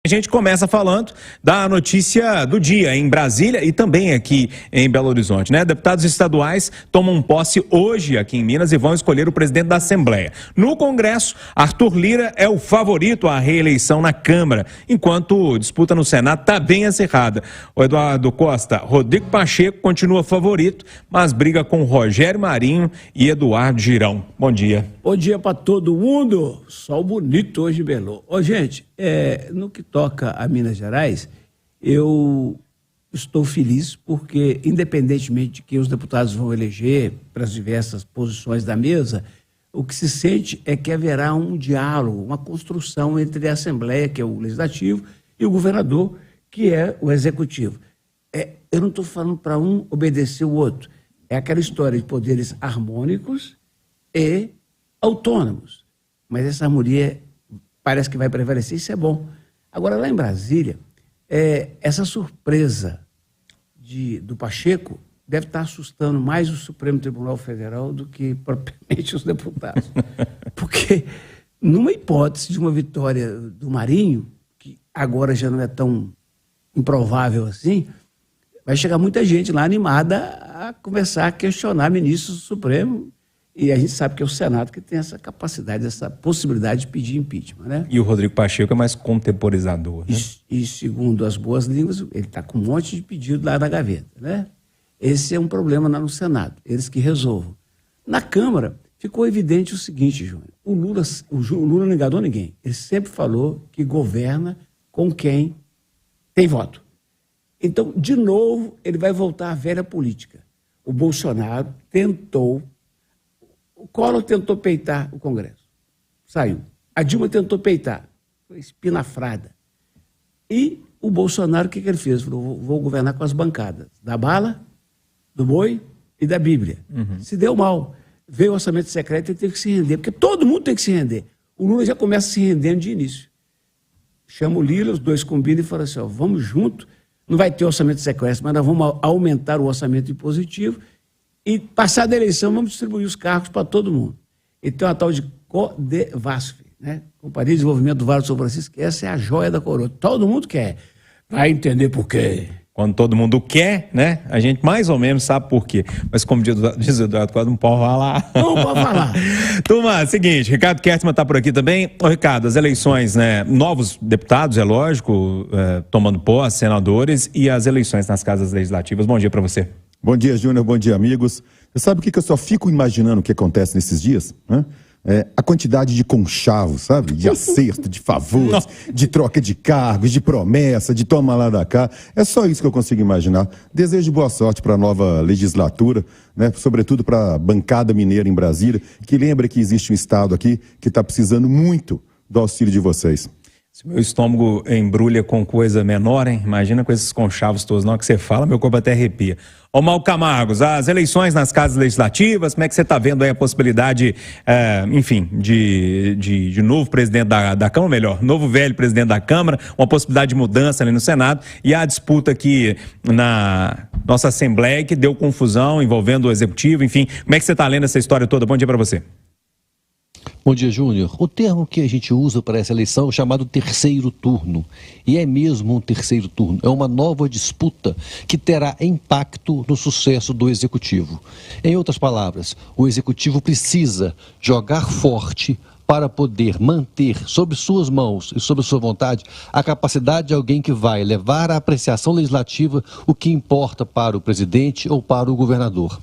A gente começa falando da notícia do dia em Brasília e também aqui em Belo Horizonte, né? Deputados estaduais tomam posse hoje aqui em Minas e vão escolher o presidente da Assembleia. No Congresso, Arthur Lira é o favorito à reeleição na Câmara, enquanto a disputa no Senado está bem acirrada. O Eduardo Costa, Rodrigo Pacheco continua favorito, mas briga com Rogério Marinho e Eduardo Girão. Bom dia. Bom dia para todo mundo. Sol bonito hoje, Belo. Ô, gente, no que toca a Minas Gerais, eu estou feliz porque, independentemente de que os deputados vão eleger para as diversas posições da mesa, o que se sente é que haverá um diálogo, uma construção entre a Assembleia, que é o Legislativo, e o governador, que é o Executivo. Eu não estou falando para um obedecer o outro. É aquela história de poderes harmônicos e autônomos. Mas essa harmonia parece que vai prevalecer, isso é bom. Agora, lá em Brasília, essa surpresa do Pacheco deve estar assustando mais o Supremo Tribunal Federal do que propriamente os deputados. Porque, numa hipótese de uma vitória do Marinho, que agora já não é tão improvável assim, vai chegar muita gente lá animada a começar a questionar ministros do Supremo. E a gente sabe que é o Senado que tem essa capacidade, essa possibilidade de pedir impeachment, né? E o Rodrigo Pacheco é mais contemporizador, né? E segundo as boas línguas, ele está com um monte de pedido lá na gaveta, né? Esse é um problema lá no Senado, eles que resolvam. Na Câmara, ficou evidente o seguinte, Júnior, o Lula não enganou ninguém. Ele sempre falou que governa com quem tem voto. Então, de novo, ele vai voltar à velha política. O Bolsonaro tentou. O Collor tentou peitar o Congresso. Saiu. A Dilma tentou peitar. Foi espinafrada. E o Bolsonaro, o que ele fez? Falou, vou governar com as bancadas. Da bala, do boi e da Bíblia. Uhum. Se deu mal. Veio o orçamento secreto e ele teve que se render. Porque todo mundo tem que se render. O Lula já começa se rendendo de início. Chama o Lira, os dois combinam e falam assim, vamos junto. Não vai ter orçamento secreto, mas nós vamos aumentar o orçamento impositivo. E, passada a eleição, vamos distribuir os cargos para todo mundo. Então, a tal de CODEVASF, né? Companhia de Desenvolvimento do Vale do São Francisco, essa é a joia da coroa. Todo mundo quer. Vai entender por quê. Quando todo mundo quer, né? A gente mais ou menos sabe por quê. Mas como diz o Eduardo Costa, não pode falar. Não pode falar. Turma, seguinte, Ricardo Kertzmann está por aqui também. Ô, Ricardo, as eleições, né? Novos deputados, é lógico, tomando posse, senadores, e as eleições nas casas legislativas. Bom dia para você. Bom dia, Júnior. Bom dia, amigos. Você sabe o que eu só fico imaginando o que acontece nesses dias? Né? A quantidade de conchavos, sabe? De acerto, de favores, de troca de cargos, de promessa, de toma lá da cá. É só isso que eu consigo imaginar. Desejo boa sorte para a nova legislatura, né? Sobretudo para a bancada mineira em Brasília, que lembra que existe um estado aqui que está precisando muito do auxílio de vocês. Se meu estômago embrulha com coisa menor, hein? Imagina com esses conchavos todos, não, que você fala, meu corpo até arrepia. Ô, Mauro Camargos, as eleições nas casas legislativas, como é que você está vendo aí a possibilidade, enfim, de novo presidente da Câmara, melhor, novo velho presidente da Câmara, uma possibilidade de mudança ali no Senado e a disputa aqui na nossa Assembleia que deu confusão envolvendo o Executivo, enfim, como é que você está lendo essa história toda? Bom dia para você. Bom dia, Júnior. O termo que a gente usa para essa eleição é chamado terceiro turno. E é mesmo um terceiro turno. É uma nova disputa que terá impacto no sucesso do Executivo. Em outras palavras, o Executivo precisa jogar forte para poder manter sob suas mãos e sob sua vontade a capacidade de alguém que vai levar à apreciação legislativa o que importa para o presidente ou para o governador.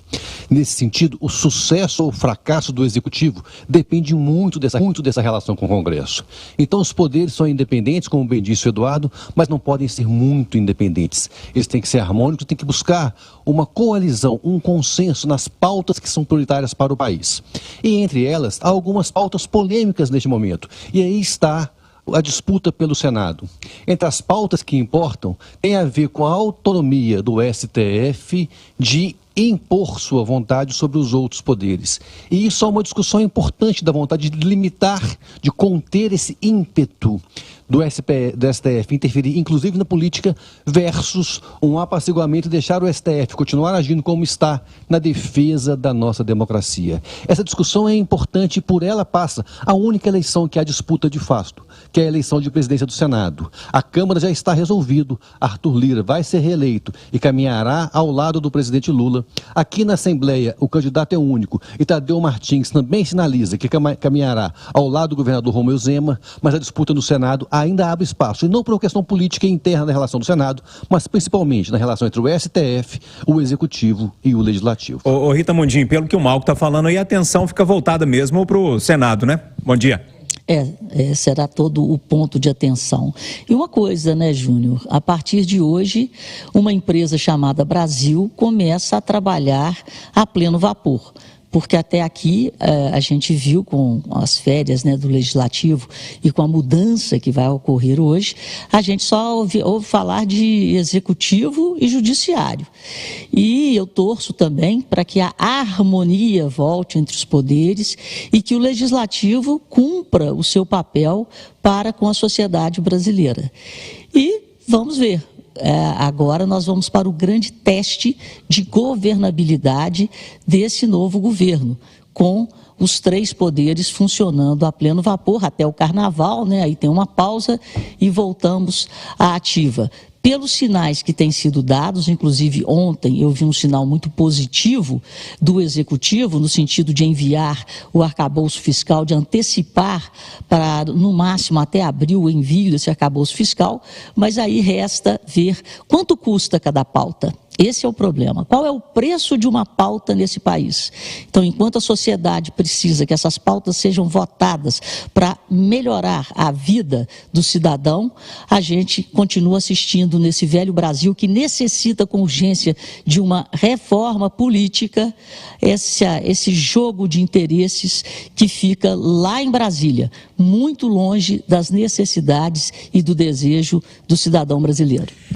Nesse sentido, o sucesso ou fracasso do Executivo depende muito dessa relação com o Congresso. Então, os poderes são independentes, como bem disse o Eduardo, mas não podem ser muito independentes. Eles têm que ser harmônicos, têm que buscar uma coalizão, um consenso nas pautas que são prioritárias para o país. E entre elas, há algumas pautas polêmicas neste momento. E aí está a disputa pelo Senado. Entre as pautas que importam, tem a ver com a autonomia do STF de impor sua vontade sobre os outros poderes. E isso é uma discussão importante da vontade de limitar, de conter esse ímpeto do STF interferir, inclusive na política, versus um apaciguamento e deixar o STF continuar agindo como está na defesa da nossa democracia. Essa discussão é importante e por ela passa a única eleição que há disputa de fato, que é a eleição de presidência do Senado. A Câmara já está resolvido, Arthur Lira vai ser reeleito e caminhará ao lado do presidente Lula. Aqui na Assembleia, o candidato é único e Tadeu Martins também sinaliza que caminhará ao lado do governador Romeu Zema, mas a disputa no Senado ainda abre espaço, e não por uma questão política interna na relação do Senado, mas principalmente na relação entre o STF, o Executivo e o Legislativo. Ô Rita Mundim, pelo que o Malco está falando aí, a atenção fica voltada mesmo para o Senado, né? Bom dia. Será todo o ponto de atenção. E uma coisa, né, Júnior? A partir de hoje, uma empresa chamada Brasil começa a trabalhar a pleno vapor. Porque até aqui a gente viu com as férias, né, do Legislativo e com a mudança que vai ocorrer hoje, a gente só ouve falar de Executivo e Judiciário. E eu torço também para que a harmonia volte entre os poderes e que o Legislativo cumpra o seu papel para com a sociedade brasileira. E vamos ver. Agora nós vamos para o grande teste de governabilidade desse novo governo, com os 3 poderes funcionando a pleno vapor até o carnaval, né? Aí tem uma pausa e voltamos à ativa. Pelos sinais que têm sido dados, inclusive ontem eu vi um sinal muito positivo do Executivo, no sentido de enviar o arcabouço fiscal, de antecipar para, no máximo, até abril o envio desse arcabouço fiscal, mas aí resta ver quanto custa cada pauta. Esse é o problema. Qual é o preço de uma pauta nesse país? Então, enquanto a sociedade precisa que essas pautas sejam votadas para melhorar a vida do cidadão, a gente continua assistindo nesse velho Brasil que necessita com urgência de uma reforma política, esse jogo de interesses que fica lá em Brasília, muito longe das necessidades e do desejo do cidadão brasileiro.